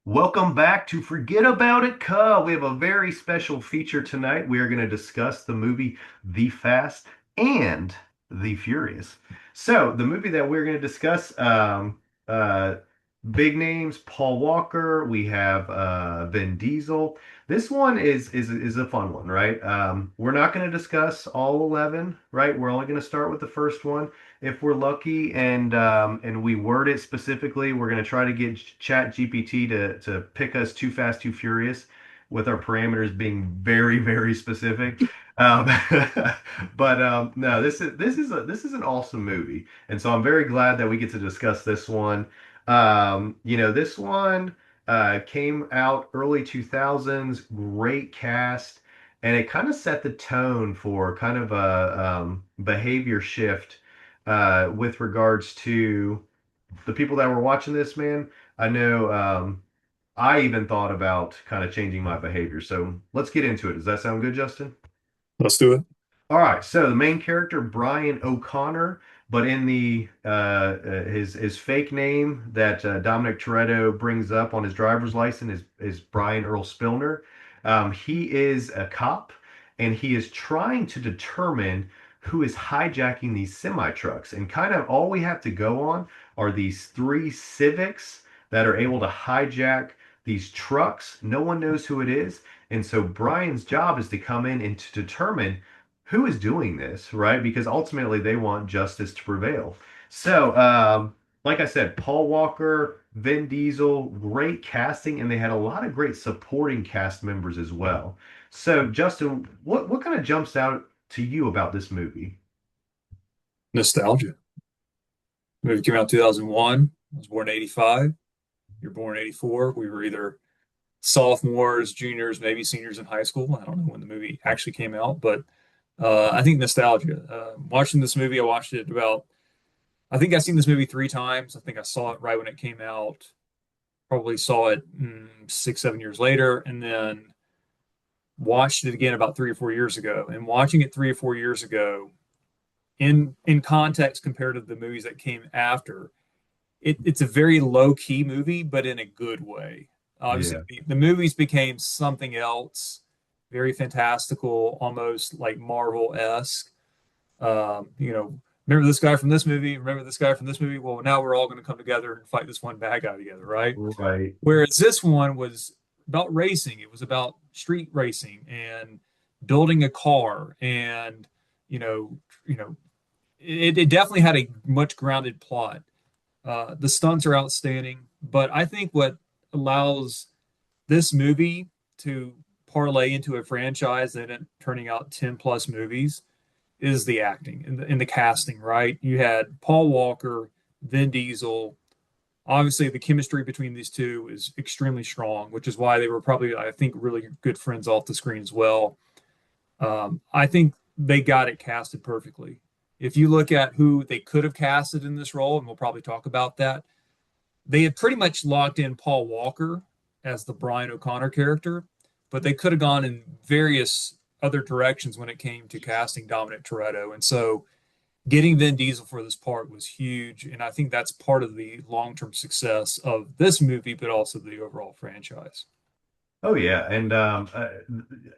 Welcome back to Forget About It, Cub. We have a very special feature tonight. We are going to discuss the movie The Fast and the Furious. So, the movie that we're going to discuss, uh, big names, Paul Walker. We have Vin Diesel. This one is a fun one, right? We're not going to discuss all 11, right? We're only going to start with the first one if we're lucky and we word it specifically. We're going to try to get Chat GPT to pick us Too Fast, Too Furious, with our parameters being very, very specific. Um, but no, this is an awesome movie, and so I'm very glad that we get to discuss this one. This one came out early 2000s, great cast, and it kind of set the tone for kind of a behavior shift with regards to the people that were watching this, man. I know I even thought about kind of changing my behavior. So let's get into it. Does that sound good, Justin? Let's do it. All right. So the main character, Brian O'Connor, but in the his fake name that Dominic Toretto brings up on his driver's license is Brian Earl Spillner. He is a cop, and he is trying to determine who is hijacking these semi trucks. And kind of all we have to go on are these three Civics that are able to hijack these trucks. No one knows who it is. And so Brian's job is to come in and to determine who is doing this, right? Because ultimately they want justice to prevail. So, like I said, Paul Walker, Vin Diesel, great casting, and they had a lot of great supporting cast members as well. So, Justin, what kind of jumps out to you about this movie? Nostalgia. Movie came out 2001. I was born in 85. You're born in 84. We were either sophomores, juniors, maybe seniors in high school. I don't know when the movie actually came out, but I think nostalgia. Watching this movie, I watched it I think I've seen this movie three times. I think I saw it right when it came out. Probably saw it 6, 7 years later, and then watched it again about 3 or 4 years ago. And watching it 3 or 4 years ago, in context compared to the movies that came after, it's a very low key movie, but in a good way. Obviously, Yeah. the movies became something else, very fantastical, almost like Marvel-esque. Remember this guy from this movie? Remember this guy from this movie? Well, now we're all going to come together and fight this one bad guy together, right? Right. Whereas this one was about racing. It was about street racing and building a car, and you know, it definitely had a much grounded plot. The stunts are outstanding, but I think what allows this movie to parlay into a franchise and it turning out 10 plus movies is the acting and the casting, right? You had Paul Walker, Vin Diesel. Obviously, the chemistry between these two is extremely strong, which is why they were probably, I think, really good friends off the screen as well. I think they got it casted perfectly. If you look at who they could have casted in this role, and we'll probably talk about that, they had pretty much locked in Paul Walker as the Brian O'Connor character, but they could have gone in various other directions when it came to casting Dominic Toretto. And so getting Vin Diesel for this part was huge. And I think that's part of the long term success of this movie, but also the overall franchise. Oh yeah, and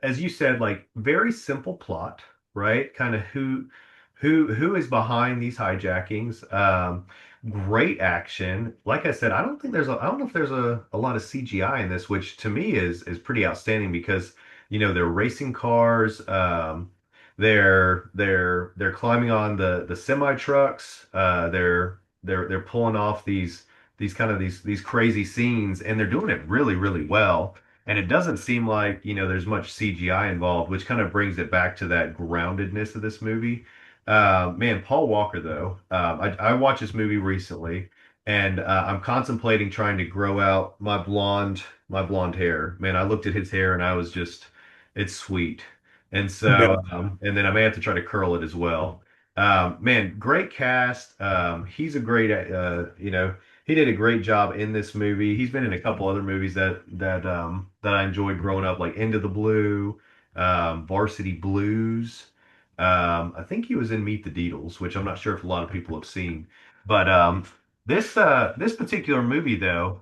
as you said, like very simple plot, right? Kind of who is behind these hijackings. Great action. Like I said, I don't know if there's a lot of CGI in this, which to me is pretty outstanding because they're racing cars. They're climbing on the semi trucks. They're pulling off these crazy scenes, and they're doing it really really well. And it doesn't seem like, there's much CGI involved, which kind of brings it back to that groundedness of this movie. Man, Paul Walker, though, I watched this movie recently, and I'm contemplating trying to grow out my blonde hair. Man, I looked at his hair and I was just, it's sweet. And so, Yeah. and then I may have to try to curl it as well. Man, great cast. He's a great, he did a great job in this movie. He's been in a couple other movies that I enjoyed growing up, like Into the Blue, Varsity Blues. I think he was in Meet the Deedles, which I'm not sure if a lot of people have seen. But this particular movie though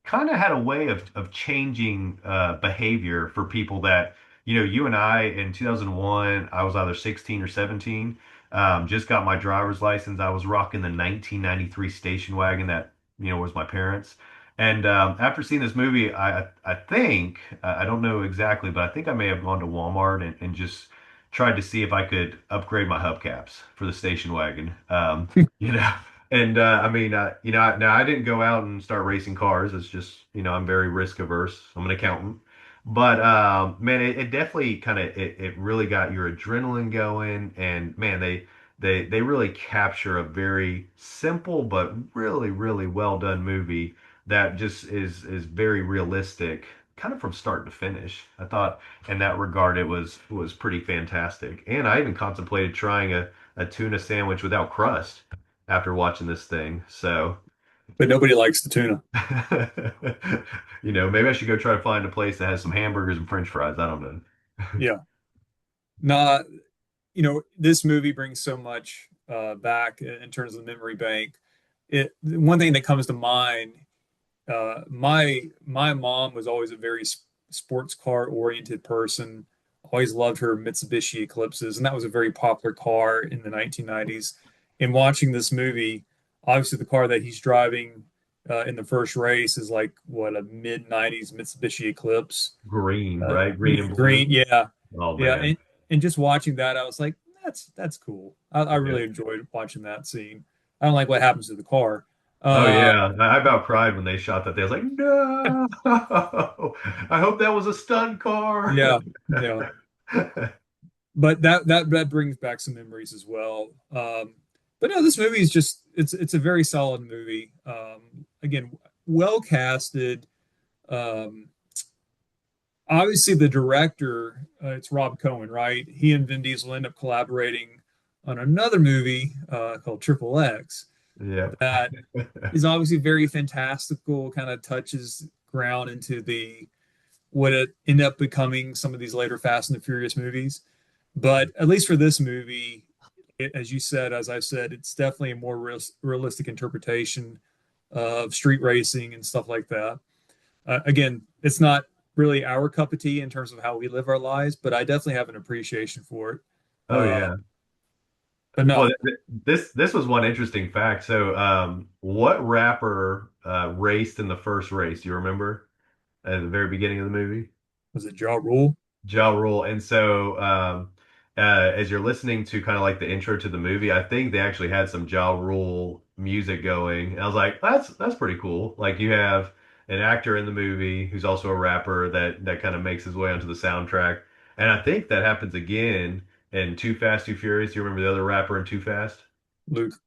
kind of had a way of changing behavior for people that, you and I in 2001, I was either 16 or 17, just got my driver's license. I was rocking the 1993 station wagon that, was my parents. And after seeing this movie, I think, I don't know exactly, but I think I may have gone to Walmart and just tried to see if I could upgrade my hubcaps for the station wagon. You know, and I mean, now I didn't go out and start racing cars. It's just, I'm very risk averse. I'm an accountant. But man, it definitely it really got your adrenaline going. And man, they really capture a very simple but really, really well done movie that just is very realistic, kind of from start to finish. I thought in that regard it was pretty fantastic. And I even contemplated trying a tuna sandwich without crust after watching this thing. So, But nobody likes the tuna. maybe I should go try to find a place that has some hamburgers and French fries. I don't know. Yeah. Nah, this movie brings so much back in terms of the memory bank. One thing that comes to mind, my mom was always a very sports car oriented person. Always loved her Mitsubishi Eclipses, and that was a very popular car in the 1990s. In watching this movie, obviously the car that he's driving in the first race is like what, a mid 90s Mitsubishi Eclipse. Green, Uh, right? Green and blue. Green, yeah, Oh yeah, man. and just watching that, I was like, that's cool. I Yeah. really enjoyed watching that scene. I don't like what happens to the car. Oh Uh, yeah. I about cried when they shot that thing. I was like, no. I hope that was a stunt car. yeah, yeah, but that brings back some memories as well. But no, this movie is just it's a very solid movie. Again, well casted. Um, Obviously, the director, it's Rob Cohen, right? He and Vin Diesel end up collaborating on another movie called Triple X Yeah. that is obviously very fantastical, kind of touches ground into the what it ended up becoming some of these later Fast and the Furious movies. But at least for this movie, as you said, as I said, it's definitely a more realistic interpretation of street racing and stuff like that. Again, it's not really our cup of tea in terms of how we live our lives, but I definitely have an appreciation for it. Oh Uh, yeah. but Well, no, this was one interesting fact. So, what rapper raced in the first race? Do you remember at the very beginning of the movie? was it Ja Rule? Ja Rule. And so, as you're listening to kind of like the intro to the movie, I think they actually had some Ja Rule music going. And I was like, that's pretty cool. Like you have an actor in the movie who's also a rapper that kind of makes his way onto the soundtrack. And I think that happens again in Too Fast, Too Furious. You remember the other rapper in Too Fast?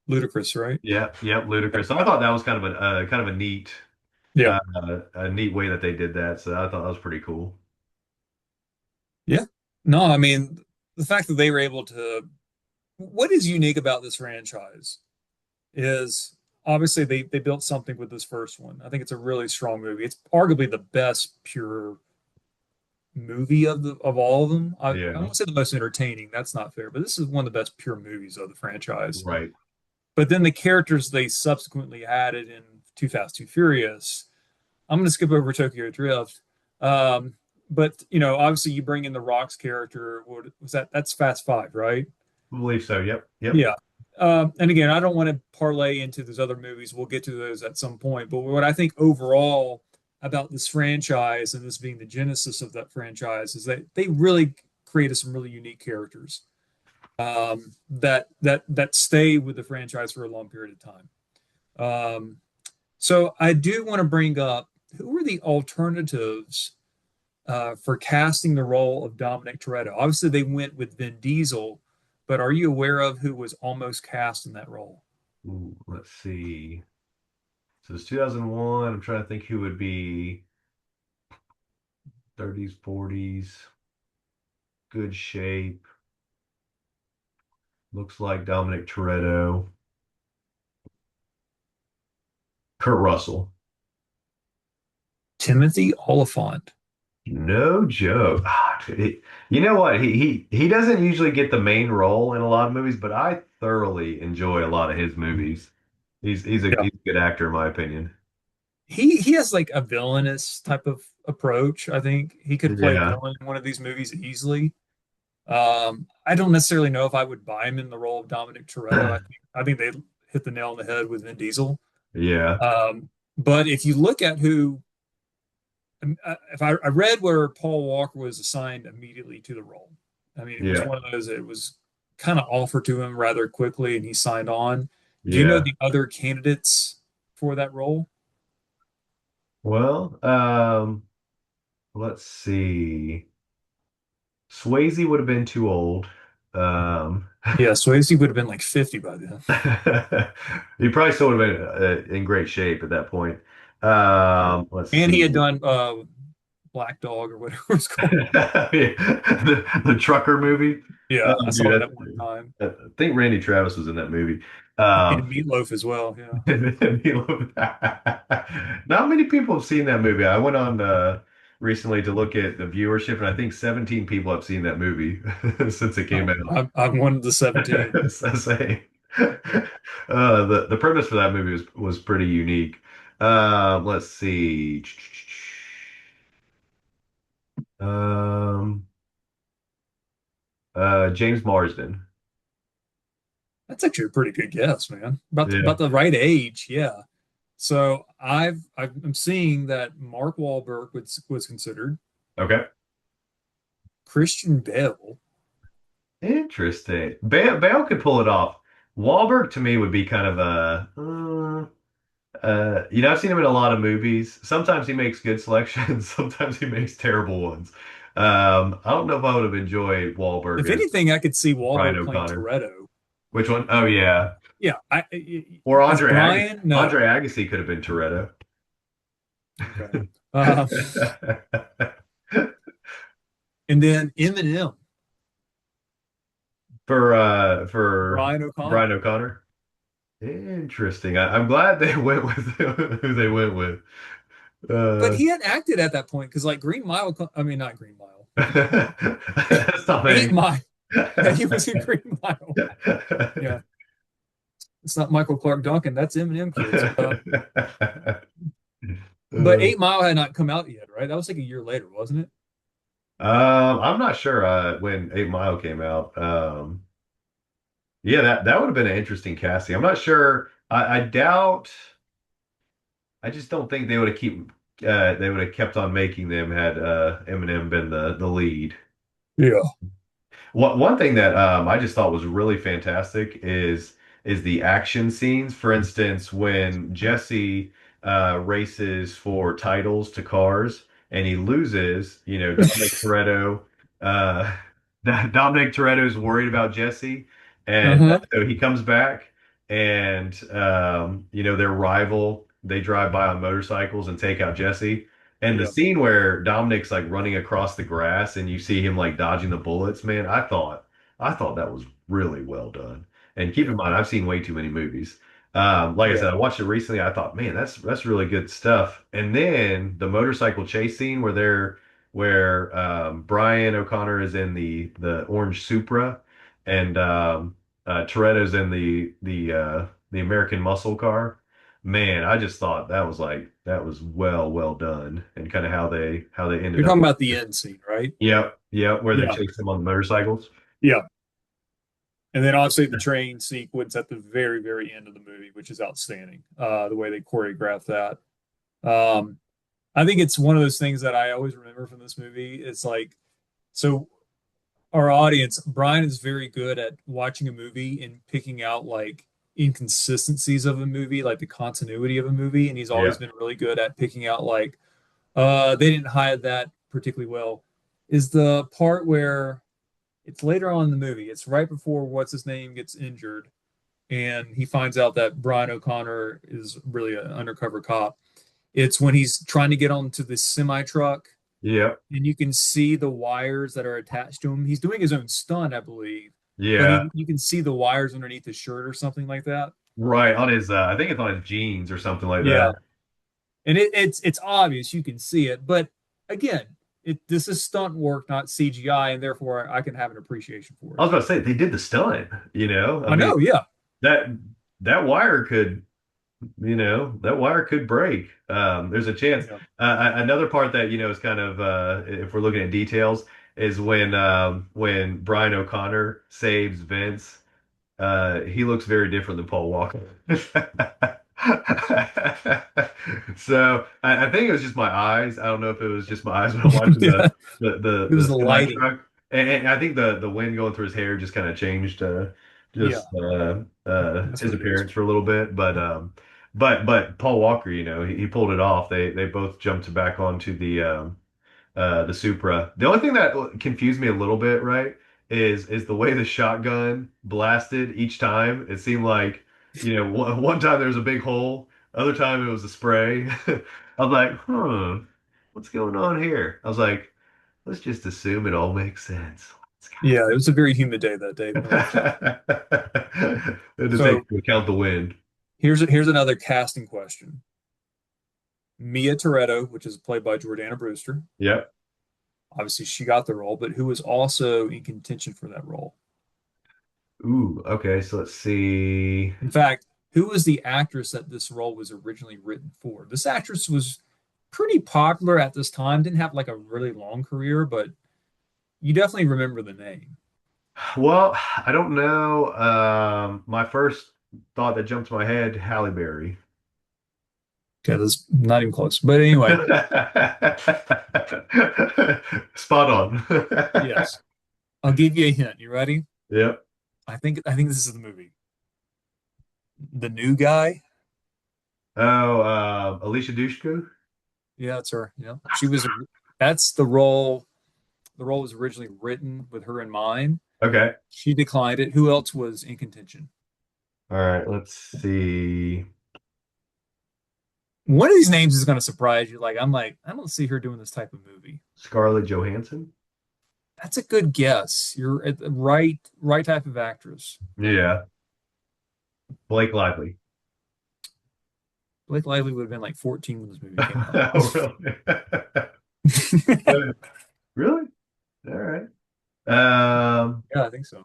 Ludicrous, right? Yep, yep, Ludacris. So I thought that was kind of a neat Yeah, uh, a neat way that they did that. So I thought that was pretty cool. yeah. No, I mean, the fact that they were able to, what is unique about this franchise is obviously they built something with this first one. I think it's a really strong movie. It's arguably the best pure movie of all of them. I Yeah, won't say the most entertaining. That's not fair, but this is one of the best pure movies of the franchise. right. But then the characters they subsequently added in Too Fast, Too Furious. I'm going to skip over Tokyo Drift. Um, but obviously you bring in the Rock's character. What was that? That's Fast Five, right? I believe so. Yep, yep. Yeah. And again, I don't want to parlay into those other movies. We'll get to those at some point. But what I think overall about this franchise and this being the genesis of that franchise is that they really created some really unique characters that stay with the franchise for a long period of time. So I do want to bring up who are the alternatives for casting the role of Dominic Toretto. Obviously, they went with Vin Diesel, but are you aware of who was almost cast in that role? Ooh, let's see. So it's 2001. I'm trying to think who would be 30s, 40s, good shape. Looks like Dominic Toretto. Kurt Russell. Timothy Oliphant. No joke. You know what? He doesn't usually get the main role in a lot of movies, but I thoroughly enjoy a lot of his movies. He's Yeah, a good actor in my opinion. he has like a villainous type of approach. I think he could play a Yeah. villain in one of these movies easily. I don't necessarily know if I would buy him in the role of Dominic Toretto. I think they hit the nail on the head with Vin Diesel. Yeah. But if you look at who, if I read where Paul Walker was assigned immediately to the role. I mean, it was Yeah. one of those that was kind of offered to him rather quickly, and he signed on. Do you know Yeah. the other candidates for that role? Well, let's see. Swayze would have been too old. Um, Yeah, Swayze would have been like 50 by then. he probably still would have been in great shape at that point. Yeah. Let's And he see. had done Black Dog or whatever it's called. The trucker movie. Yeah, I Dude, saw it at one time. I think Randy Travis was in that movie. And Um, Meatloaf as well. Yeah. Not many people have seen that movie. I went on recently to look at the viewership, and I think 17 people have seen that movie since it came Oh, out. I'm one of the 17. So say, the premise for that movie was pretty unique. Let's see. Um, James Marsden. That's actually a pretty good guess, man. About Yeah. the right age. Yeah. So I'm seeing that Mark Wahlberg was considered. Okay. Christian Bale. Interesting. Bale could pull it off. Wahlberg to me would be kind of I've seen him in a lot of movies. Sometimes he makes good selections, sometimes he makes terrible ones. I don't know if I would have enjoyed Wahlberg If as anything, I could see Brian Wahlberg playing O'Connor. Toretto. Which one? Oh yeah. Yeah. Or As Andre Agassi. Brian, no. Andre Agassi could have been Toretto. Okay. Uh, and then Eminem, For Brian O'Connor. Brian O'Connor. Interesting. I'm glad they went with who they went with. But Uh, he had acted at that point because like Green Mile, I mean not Green Mile, that's not Eight many. Mile. Yeah, he was in Green Mile. Yeah, it's not Michael Clark Duncan. That's Eminem kids. But Uh, 8 Mile had not come out yet, right? That was like a year later, wasn't it? I'm not sure when 8 Mile came out. Yeah, that would have been an interesting casting. I'm not sure. I doubt. I just don't think they would have kept on making them had Eminem been the lead. Yeah. One thing that I just thought was really fantastic is the action scenes. For instance, when Jesse races for titles to cars and he loses, uh, Dominic Toretto's worried about Jesse, and Uh-huh. so he comes back, and their rival. They drive by on motorcycles and take out Jesse. And the Yeah. scene where Dominic's like running across the grass and you see him like dodging the bullets, man, I thought that was really well done. And keep in Yeah. mind, I've seen way too many movies. Like I Yeah. said, I watched it recently. I thought, man, that's really good stuff. And then the motorcycle chase scene where Brian O'Connor is in the orange Supra and Toretto's in the American muscle car. Man, I just thought that was well done and kind of how they ended You're up. talking about the end scene, right? Yep, where they Yeah. chased them on the motorcycles. Yeah. And then obviously the train sequence at the very, very end of the movie, which is outstanding. The way they choreograph that. Um, I think it's one of those things that I always remember from this movie. It's like, so our audience, Brian is very good at watching a movie and picking out like inconsistencies of a movie, like the continuity of a movie. And he's always Yeah, been really good at picking out like, they didn't hide that particularly well. Is the part where it's later on in the movie, it's right before what's his name gets injured, and he finds out that Brian O'Connor is really an undercover cop. It's when he's trying to get onto this semi truck yep, and you can see the wires that are attached to him. He's doing his own stunt, I believe, but yeah. you can see the wires underneath his shirt or something like that. Right on his, I think it's on his jeans or something like Yeah, that. and it's obvious you can see it, but again, this is stunt work, not CGI, and therefore I can have an appreciation for I it. was about to say they did the stunt. I I mean know, yeah, that that wire could. that wire could break. There's a chance. Yeah. Another part that, is kind of, if we're looking at details, is when Brian O'Connor saves Vince. He looks very different than Paul Walker. So I think it was just my eyes. I don't know if it was just my eyes when I'm watching Yeah. It was the the semi lighting. truck, and I think the wind going through his hair just kind of changed Yeah, just that's his what it is. appearance for a little bit. But Paul Walker, he pulled it off. They both jumped back onto the Supra. The only thing that confused me a little bit, right, is the way the shotgun blasted each time. It seemed like, one time there was a big hole, other time it was a spray. I was like, what's going on here? I was like, let's just assume it all makes sense. Yeah, it was a very humid day that day, no Let's question. go. And to take So into account the wind. here's another casting question. Mia Toretto, which is played by Jordana Brewster, Yep. obviously she got the role, but who was also in contention for that role? Ooh, okay, so let's see. In fact, who was the actress that this role was originally written for? This actress was pretty popular at this time, didn't have like a really long career, but you definitely remember the name. Well, I don't know. My first thought that jumped to my head, Halle Berry. Okay, that's not even close. But anyway, Spot on. yes. I'll give you a hint. You ready? Yep. I think this is the movie. The new guy. Oh, Alicia Dushku. Yeah, that's her. Yeah. She was that's the role. The role was originally written with her in mind. Okay. She declined it. Who else was in contention? All right. Let's see. One of these names is going to surprise you. I don't see her doing this type of movie. Scarlett Johansson. That's a good guess. You're at the right type of actress. Yeah. Blake Lively. Blake Lively would have been like 14 when this movie came out. Oh, really? Really? All right. Um, Yeah, I think so.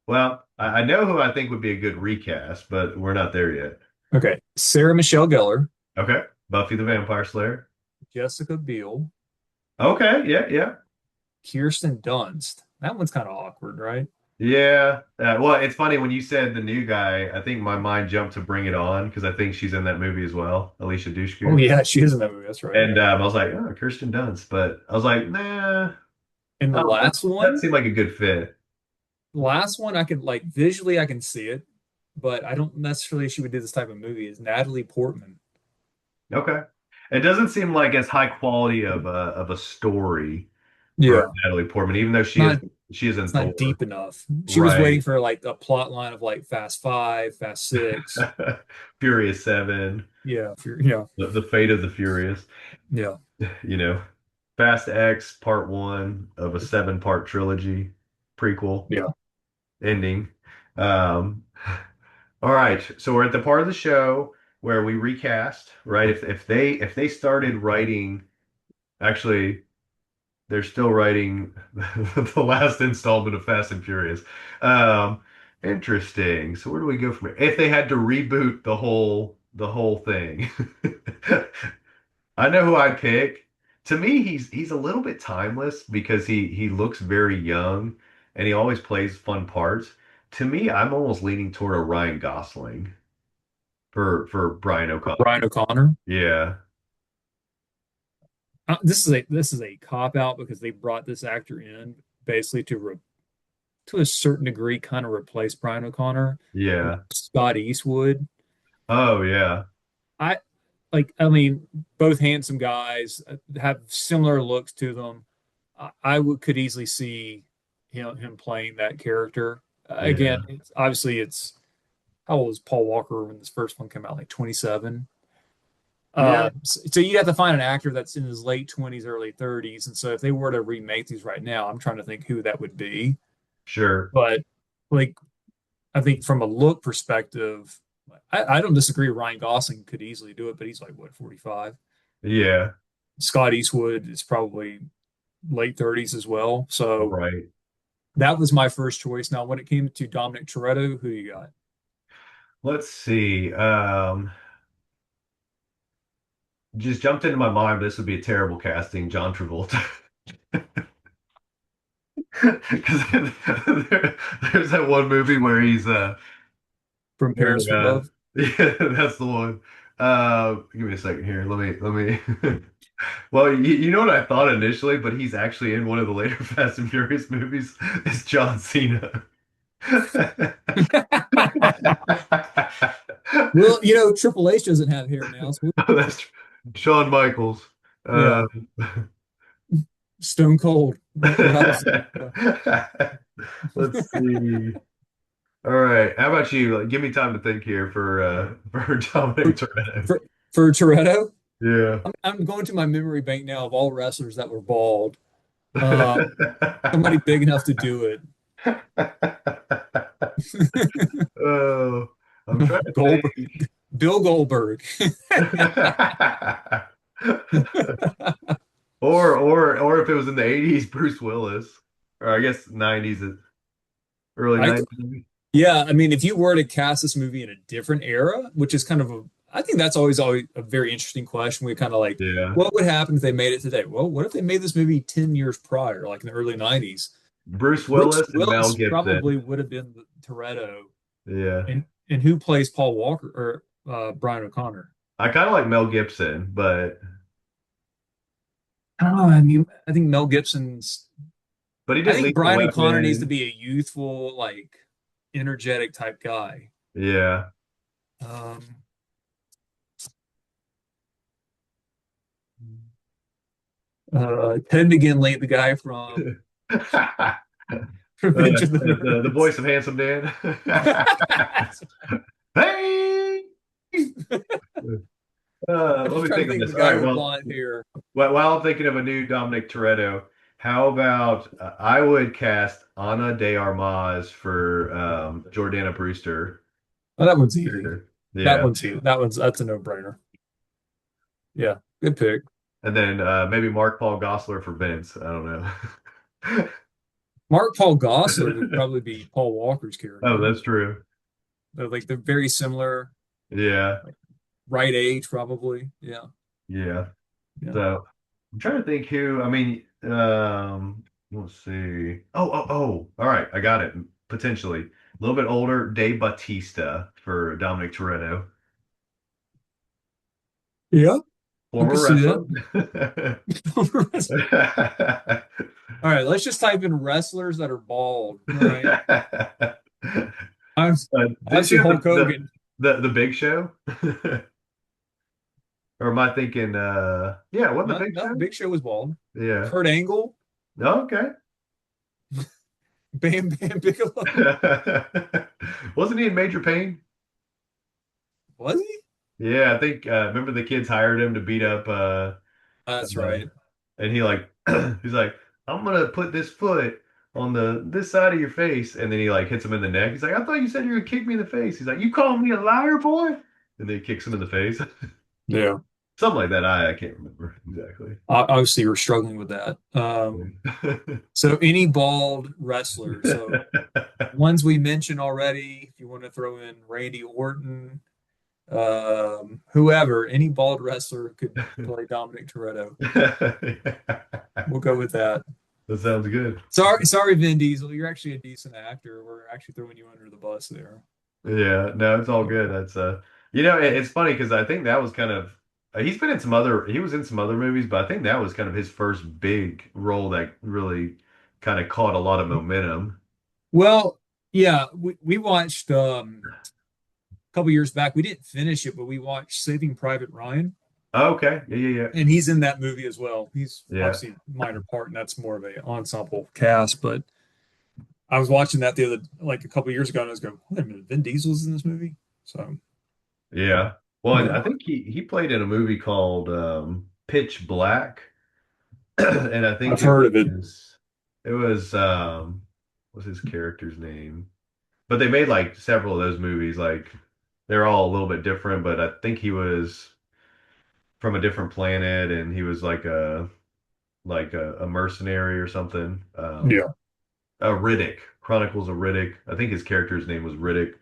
well, I know who I think would be a good recast, but we're not there yet. Okay. Sarah Michelle Gellar, Okay. Buffy the Vampire Slayer. Jessica Biel, Okay. Yeah. Yeah. Kirsten Dunst. That one's kind of awkward, right? Yeah. Well, it's funny when you said the new guy, I think my mind jumped to Bring It On because I think she's in that movie as well, Alicia Oh Dushku. yeah, she is in that movie. That's right. And I was like, oh, Kirsten Dunst. But I was like, nah, And the last that one, seemed like a good fit. I could like visually I can see it, but I don't necessarily she would do this type of movie is Natalie Portman. Okay. It doesn't seem like as high quality of a story for Yeah. Natalie Portman, even though Not she is in it's not Thor. deep enough. She was waiting Right. for like a plot line of like Fast Five, Fast Six. Furious Seven, Yeah, if you're, yeah, the Fate of the Furious. yeah, you know, Fast X Part One of a seven-part trilogy prequel yeah. ending. Um, all right, so we're at the part of the show where we recast, right? If they started writing, actually, they're still writing the last installment of Fast and Furious. Um, Interesting. So where do we go from here? If they had to reboot the whole thing. I know who I'd pick. To me, he's a little bit timeless because he looks very young and he always plays fun parts. To me, I'm almost leaning toward a Ryan Gosling for Brian O'Connor. Brian O'Connor. Yeah. This is a cop out because they brought this actor in basically to a certain degree kind of replace Brian O'Connor. Yeah. Scott Eastwood. Oh yeah. I I mean, both handsome guys have similar looks to them. Could easily see him playing that character. Again, Yeah. it's how old was Paul Walker when this first one came out? Like 27. Yeah. So you'd have to find an actor that's in his late 20s, early 30s. And so if they were to remake these right now, I'm trying to think who that would be. Sure. But like, I think from a look perspective, I don't disagree. Ryan Gosling could easily do it, but he's like, what, 45? Yeah. Scott Eastwood is probably late 30s as well. So Right. that was my first choice. Now, when it came to Dominic Toretto, who you got? Let's see. just jumped into my mind. This would be a terrible casting, John Travolta. Because there's that one movie where he's From where Paris for Love. yeah, that's the one. Give me a second here. Let me. Well, you know what I thought initially, but he's actually in one of the later Fast and Furious movies. It's John Cena. Well, Triple H doesn't have hair now, so That's Shawn Michaels. Uh, yeah, Stone Cold. We're out of let's see. All right. How about you? Like, give me time to think here for Dominic Toretto. for, for Toretto. Yeah. I'm going to my memory bank now of all wrestlers that were bald. Uh, Somebody big enough to do it. Oh, I'm trying to Goldberg, think. Bill Goldberg. Or if it was in the 80s, Bruce Willis. Or I guess 90s, early I 90s. Yeah, I mean, if you were to cast this movie in a different era, which is kind of I think that's always a very interesting question. We kind of like, Yeah. what would happen if they made it today? Well, what if they made this movie 10 years prior, like in the early 90s? Bruce Bruce Willis and Mel Willis Gibson. probably would have been Toretto, Yeah. and who plays Paul Walker or Brian O'Connor? I kind of like Mel Gibson, but I don't know. I mean, I think Mel Gibson's. he I did think Lethal Brian O'Connor needs to Weapon. be a youthful, like, energetic type guy. Yeah. Um, 10 again, late the guy from Revenge of the The Nerds. voice of Handsome Dan. Hey! I'm Let just me trying to think of think of this. the All guy right. with Well, blonde hair. while I'm thinking of a new Dominic Toretto, how about I would cast Ana de Armas for Jordana Brewster. Oh, that one's easy. That Yeah. one's easy. That's a no-brainer. Yeah, good pick. And then maybe Mark Paul Gosselaar for Vince. I don't know. Mark Paul Gosselaar would probably be Paul Walker's Oh, character. that's true. They're very similar, Yeah. like right age, probably. Yeah, Yeah. yeah. So I'm trying to think who, I mean, let's see. Oh. All right. I got it. Potentially. A little bit older, Dave Bautista for Dominic Toretto. Yeah, I could Former see wrestler. that. All right, let's just type in wrestlers that are bald. All right. I'm Didn't obviously you have Hulk Hogan. the Big Show? Or am I thinking yeah, what the No, Big no, Show? Big Show was bald. Yeah. Kurt Angle, Oh, okay. Bam Bam Bigelow. Wasn't he in Major Pain? Was he? Yeah, I think remember the kids hired him to beat up That's right. and he like he's like, I'm gonna put this foot on the this side of your face, and then he like hits him in the neck. He's like, I thought you said you were gonna kick me in the face. He's like, you call me a liar, boy? And then he kicks him in the face. Yeah. Something like that. I can't remember exactly. Obviously, we're struggling with that. So any bald wrestler. So ones we mentioned already. If you want to throw in Randy Orton, whoever, any bald wrestler could play Dominic Toretto. We'll go with that. That sounds good. Sorry, Vin Diesel. You're actually a decent actor. We're actually throwing you under the bus there. Yeah, no, it's all good. That's it's funny because I think that was kind of he was in some other movies, but I think that was kind of his first big role that really kind of caught a lot of momentum. Well, yeah, we watched a couple years back. We didn't finish it, but we watched Saving Private Ryan, Oh, okay. Yeah. and he's in that movie as well. He's Yeah. obviously a minor part, and that's more of a ensemble cast. But I was watching that the other like a couple years ago, and I was going, "Wait a minute, Vin Diesel's in this movie." So Yeah. Well, and yeah, I think he played in a movie called Pitch Black. And I think I've heard of it. it was what's his character's name? But they made like several of those movies, like they're all a little bit different, but I think he was from a different planet and he was like a mercenary or something. Yeah. Riddick, Chronicles of Riddick. I think his character's name was Riddick,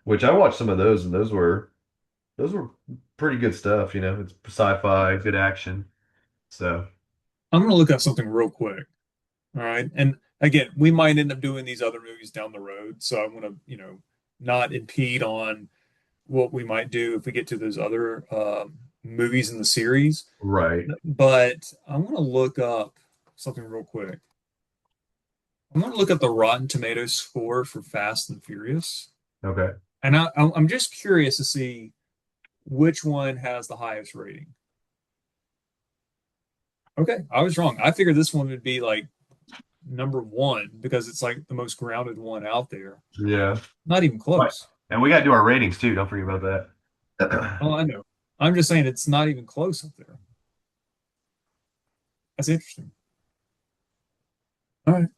which I watched some of those and those were those were pretty good stuff. It's sci-fi, good action. So I'm gonna look up something real quick. All right. And again, we might end up doing these other movies down the road. So I want to, not impede on what we might do if we get to those other movies in the series. right. But I want to look up something real quick. I want to look at the Rotten Tomatoes score for Fast and Furious. Okay. And I'm just curious to see which one has the highest rating. Okay, I was wrong. I figured this one would be like number one because it's like the most grounded one out there. Yeah. Not even Right. close. And we got to do our ratings too. Don't forget about that. Oh, I know. I'm just saying it's not even close up there. That's interesting. All right.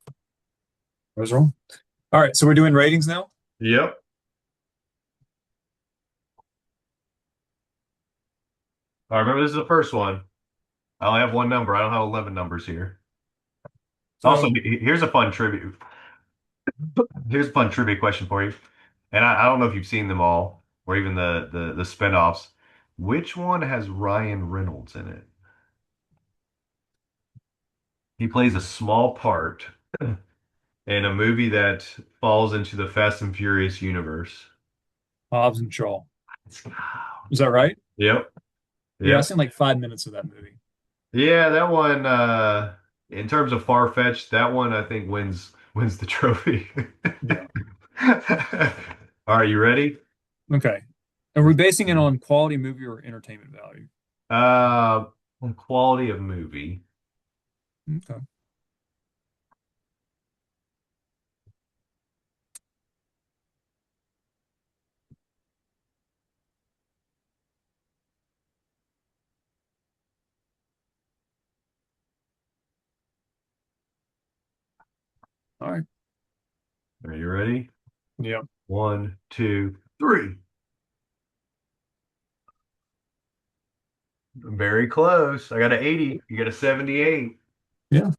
I was wrong. All right. So we're doing ratings now? Yep. All right, remember this is the first one. I only have one number. I don't have 11 numbers here. Also, So, here's a fun trivia. Here's a fun trivia question for you. And I don't know if you've seen them all or even the spinoffs. Which one has Ryan Reynolds in it? He plays a small part in a movie that falls into the Fast and Furious universe. Hobbs and Shaw. Wow. Is that right? Yep. Yeah, I've Yep. seen like 5 minutes of that movie. Yeah, that one in terms of far-fetched, that one I think wins the trophy. Yeah. All right, you ready? Okay. Are we basing it on quality movie or entertainment value? Uh, quality of movie. Okay. All right. Are you ready? Yeah. One, two, three. Very close. I got an 80. You got a 78. Yeah.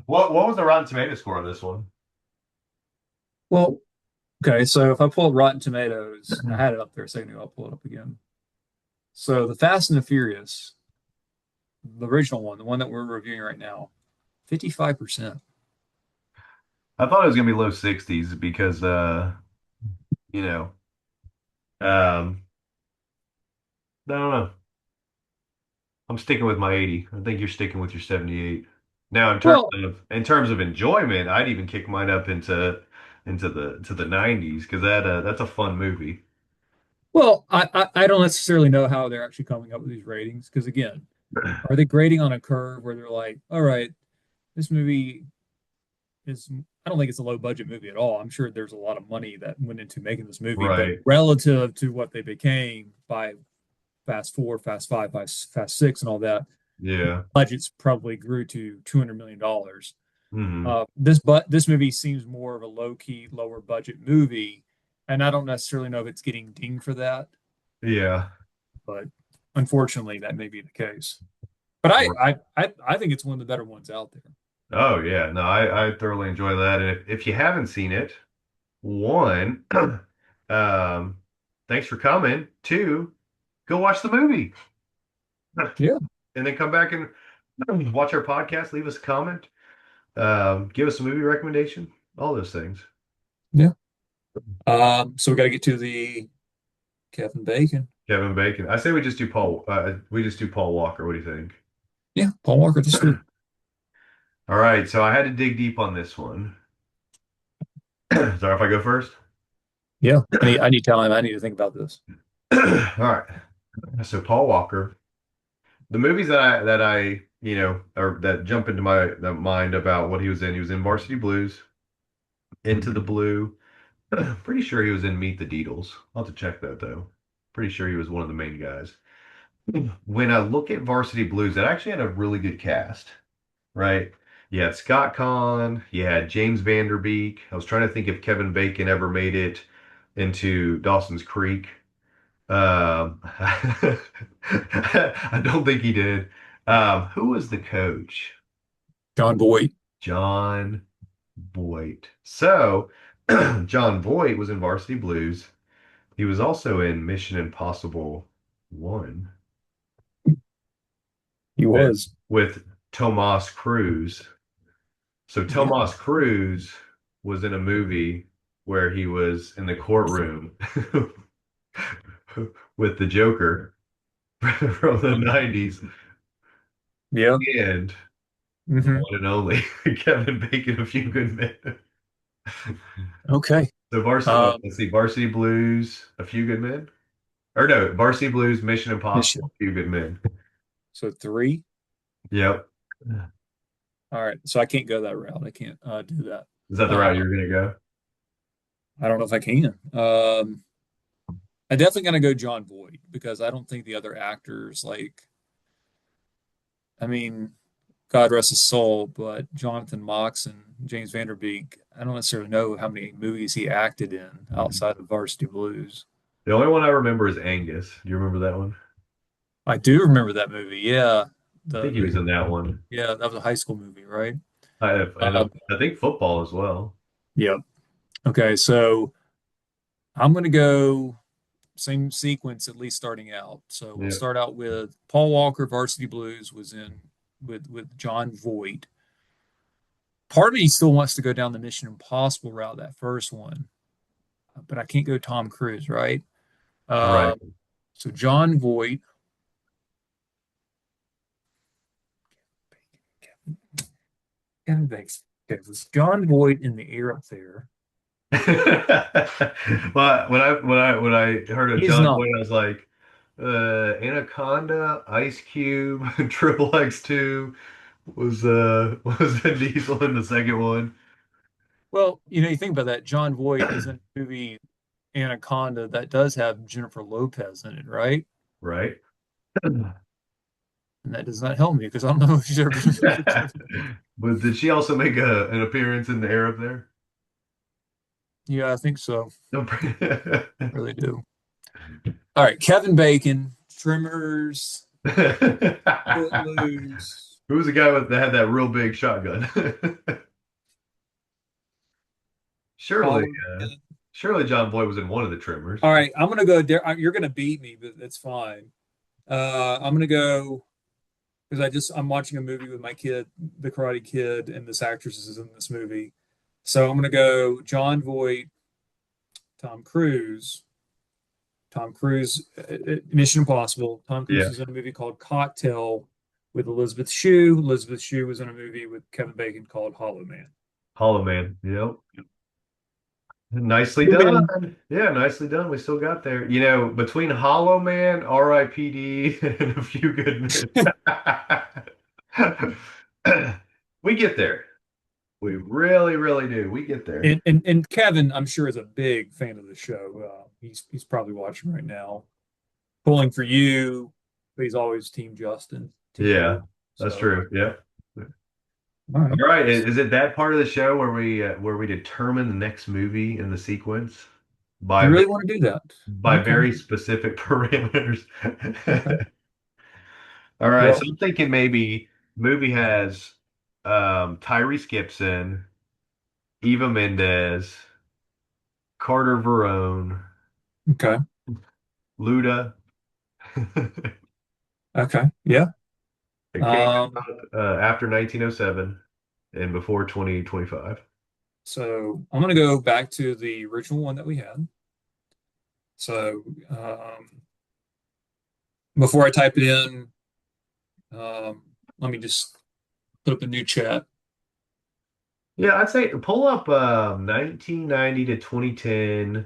What was the Rotten Tomato score on this one? Well, okay. So if I pull up Rotten Tomatoes, I had it up there a second ago. I'll pull it up again. So the Fast and the Furious, the original one, the one that we're reviewing right now, 55%. I thought it was gonna be low 60s because you know, um, I don't know. I'm sticking with my 80. I think you're sticking with your 78. Now, Well, in terms of enjoyment, I'd even kick mine up into the 90s because that's a fun movie. I don't necessarily know how they're actually coming up with these ratings because again, are they grading on a curve where they're like, all right, this movie is, I don't think it's a low budget movie at all. I'm sure there's a lot of money that went into making this movie, but Right. relative to what they became by Fast Four, Fast Five, Fast Six, and all that, Yeah. budgets probably grew to $200 million. Hmm. This movie seems more of a low key, lower budget movie, and I don't necessarily know if it's getting dinged for that, Yeah. but unfortunately, that may be the case. But I think it's one of the better ones out there. Oh yeah. No, I thoroughly enjoy that. And if you haven't seen it, one, um, thanks for coming. Two, go watch the movie. Yeah, And then come back and watch our podcast, leave us a comment, give us a movie recommendation, all those things. yeah. So we got to get to the Kevin Bacon. Kevin Bacon. I say we just do Paul Walker. What do you think? Yeah, Paul Walker. This good. All right, so I had to dig deep on this one. Sorry if I go first. Yeah, I need time. I need to think about this. All right. So Paul Walker, the movies or that jump into my the mind about what he was in. He was in Varsity Blues, Into the Blue. Pretty sure he was in Meet the Deedles. I'll have to check that though. Pretty sure he was one of the main guys. When I look at Varsity Blues, it actually had a really good cast, right? You had Scott Conn, you had James Vanderbeek. I was trying to think if Kevin Bacon ever made it into Dawson's Creek. I don't think he did. Who was the coach? John Boyd. John Voight. So, John Voight was in Varsity Blues. He was also in Mission Impossible 1 He with was. Tomas Cruise. So Yeah. Tomas Cruise was in a movie where he was in the courtroom with the Joker from the 90s Yeah. and the Hmm. one and only Kevin Bacon, A Few Good Men. Okay. So Um, let's see, Varsity Blues, A Few Good Men? Or no, Varsity Blues, Mission Impossible, Mission. A Few Good Men. So three. Yep. All right. So I can't go that route. I can't do that. Is that the route Uh, you're gonna go? I don't know if I can. I'm definitely gonna go John Voight because I don't think the other actors like. I mean, God rest his soul, but Jonathan Mox and James Van Der Beek, I don't necessarily know how many movies he acted in outside of Varsity Blues. The only one I remember is Angus. Do you remember that one? I do remember that movie. Yeah. I think he was The in that one. yeah, that was a high school movie, right? And Um, I think football as well. yeah. Okay, so I'm gonna go same sequence at least starting out. So we'll Yeah. start out with Paul Walker, Varsity Blues was in with John Voight. Part of me still wants to go down the Mission Impossible route, that first one, but I can't go Tom Cruise, right? Right. Uh, so John Voight, Kevin Bacon. Okay, was John Voight in the air up there? Well, when I heard of He's John not. Boyd, I was like, Anaconda, Ice Cube, Triple X2 was Vin Diesel in the second one, Well, you think about that. John Voight is in a movie Anaconda that does have Jennifer Lopez in it, right? right? And that does not help me because I don't know if she's ever been in a movie. But did she also make an appearance in the air up there? Yeah, I think so. No. Really do. All right, Kevin Bacon, Trimmers, Footloose, Who was the guy that had that real big shotgun? Surely, Hollow uh, Man. surely John Boyd was in one of the Trimmers. All right, I'm gonna go there. You're gonna beat me, but that's fine. I'm gonna go because I'm watching a movie with my kid, The Karate Kid, and this actress is in this movie. So I'm gonna go John Voight, Tom Cruise. Tom Cruise, Mission Impossible. Tom Cruise Yeah, is in a movie called Cocktail with Elizabeth Shue. Elizabeth Shue was in a movie with Kevin Bacon called Hollow Man. Hollow Man. Yep. Nicely Two done. men. Yeah, nicely done. We still got there. You know, between Hollow Man, R.I.P.D., and A Few Good Men. We get there. We really, really do. We get there. And Kevin, I'm sure, is a big fan of the show. He's probably watching right now, pulling for you. But he's always Team Justin, Team Yeah, Luke. that's So, true. Yeah. all right. All right. Is it that part of the show where we determine the next movie in the sequence by You ve- really want to do that? by Okay. very specific parameters? Okay. All right. So Well, I'm thinking maybe movie has Tyrese Gibson, Eva Mendes, Carter Verone, okay. Luda. Okay. Yeah. It came Um, out after 1907 and before 2025. so I'm gonna go back to the original one that we had. So before I type it in, um, let me just put up a new chat. Yeah, I'd say pull up 1990 to 2010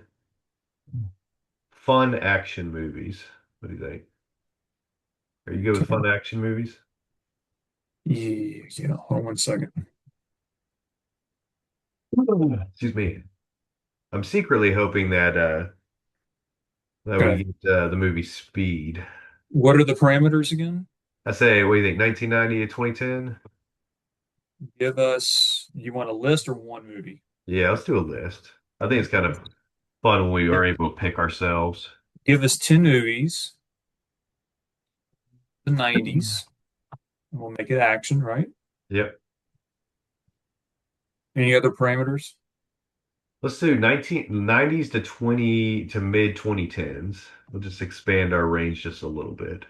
fun action movies. What do you think? Are you good with Okay. fun action movies? Yeah, yeah. Hold on one second. Excuse me. I'm secretly hoping that we Okay. get the movie Speed. What are the parameters again? I say, what do you think? 1990 to 2010? Give us, you want a list or one movie? Yeah, let's do a list. I think it's kind Okay. of fun when we Give, are able to pick ourselves. give us 10 movies, the 90s, and we'll make it action, right? Yep. Any other parameters? Let's do 1990s to 20 to mid 2010s. We'll just expand our range just a little bit.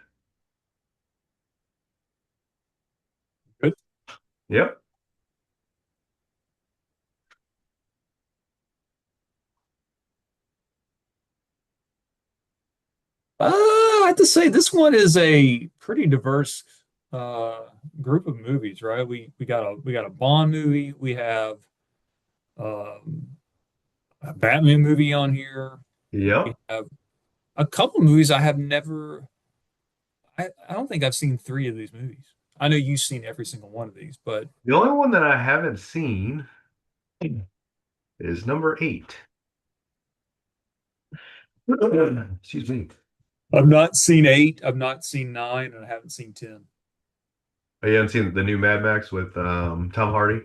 Good. Yep. I have to say this one is a pretty diverse uh, group of movies, right? We got a Bond movie, we have um, a Batman movie on here, we Yep. have a couple movies I have never. I don't think I've seen three of these movies. I know you've seen every single one of these, but The only one that I haven't seen is number 8. Excuse me. I've not seen eight, I've not seen nine, and I haven't seen 10. Oh, you haven't seen the new Mad Max with Tom Hardy?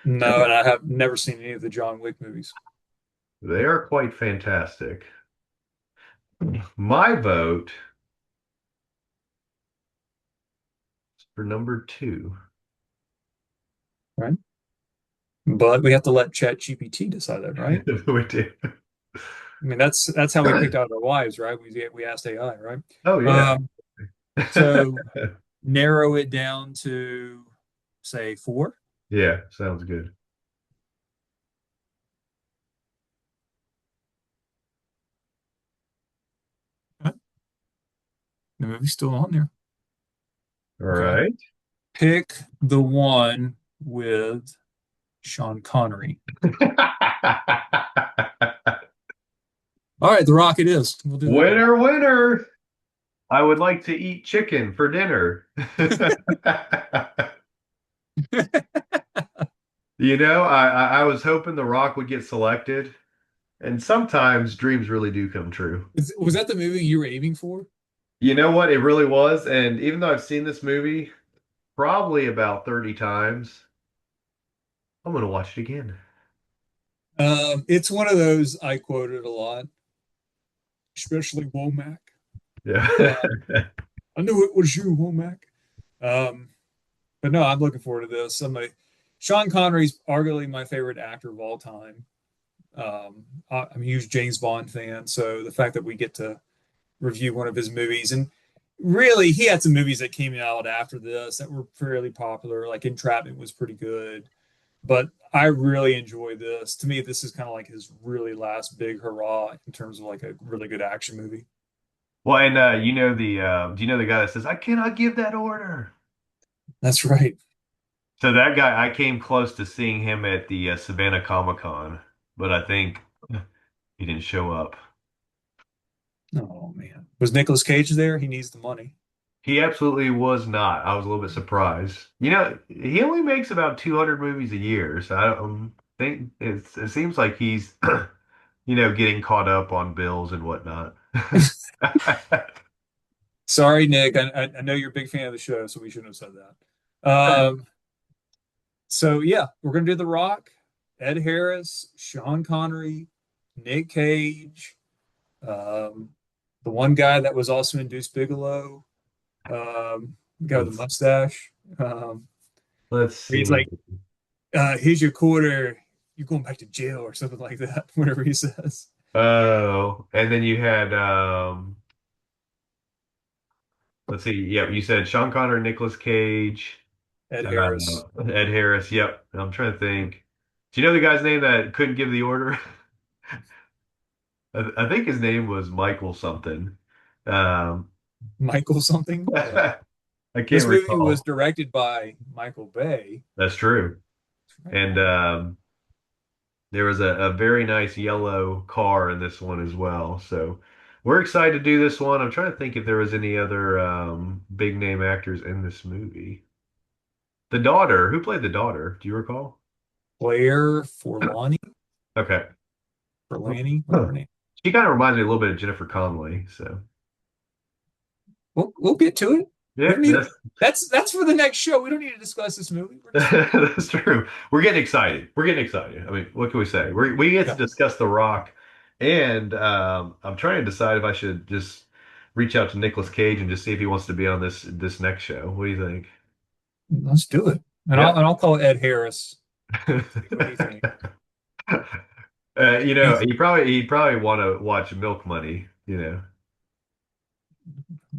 No, and I have never seen any of the John Wick movies. They are quite fantastic. My vote is for number 2. Right. But we have to let ChatGPT decide that, right? We do. I mean, that's how we picked out our wives, right? We asked AI, right? Oh yeah. Um, so narrow it down to say four. Yeah, sounds good. Okay. The movie's still on there. All Okay. right. Pick the one with Sean Connery. All right, The Rock it is. We'll do The Rock. Winner, winner. I would like to eat chicken for dinner. I was hoping The Rock would get selected, and sometimes dreams really do come true. Was that the movie you were aiming for? You know what? It really was. And even though I've seen this movie probably about 30 times, I'm going to watch it again. It's one of those I quoted a lot, especially Womack. Yeah. Uh, I knew it was you, Womack. Um, but no, I'm looking forward to this. Sean Connery's arguably my favorite actor of all time. I'm a huge James Bond fan, so the fact that we get to review one of his movies, and really, he had some movies that came out after this that were fairly popular, like Entrapment was pretty good, but I really enjoy this. To me, this is kind of like his really last big hurrah in terms of like a really good action movie. Well, and do you know the guy that says, I cannot give that order? That's right. So that guy, I came close to seeing him at the Savannah Comic Con, but I think he didn't show up. Oh man, was Nicolas Cage there? He needs the money. He absolutely was not. I was a little bit surprised. He only makes about 200 movies a year, so I don't think it seems like he's, getting caught up on bills and whatnot. Sorry, Nick. I know you're a big fan of the show, so we shouldn't have said that. So yeah, we're gonna do The Rock, Ed Harris, Sean Connery, Nick Cage, um, the one guy that was also in Deuce Bigelow, the guy with the Let's mustache. let's He's see. like, "Here's your quarter. You're going back to jail," or something like that. Whatever he says. Oh, and then you had let's see. Yep, you said Sean Connery, Nicolas Cage, Ed Harris, Ed Harris. Yep. I'm trying to think. Do you know the guy's name that couldn't give the order? I think his name was Michael something. Um, Michael something. I can't This movie was recall. directed by Michael Bay. That's true. Right. And there was a very nice yellow car in this one as well. So we're excited to do this one. I'm trying to think if there was any other big name actors in this movie. The daughter, who played the daughter? Do you recall? Claire Forlani, Okay. Forlani, whatever her Huh. name. She kind of reminds me a little bit of Jennifer Connelly. So We'll get to it. We yeah, don't need that's for the next show. We don't need to discuss this movie. We're just that's true. We're getting excited. We're getting excited. I mean, what can we say? We get to yeah. discuss The Rock, and I'm trying to decide if I should just reach out to Nicolas Cage and just see if he wants to be on this next show. What do you think? Let's do it. And Yeah. I'll call Ed Harris. See what he thinks. And he'd probably want to watch Milk Money, yeah,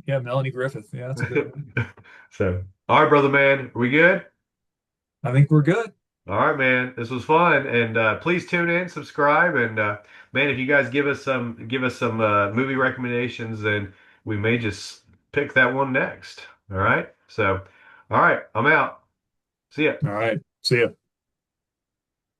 Melanie Griffith. Yeah, that's a good one. So, all right, brother man, are we good? I think we're good. All right, man. This was fun, and please tune in, subscribe, and man, if you guys give us some movie recommendations, then we may just pick that one next. All right. So, all right, I'm out. See ya. All right. See ya.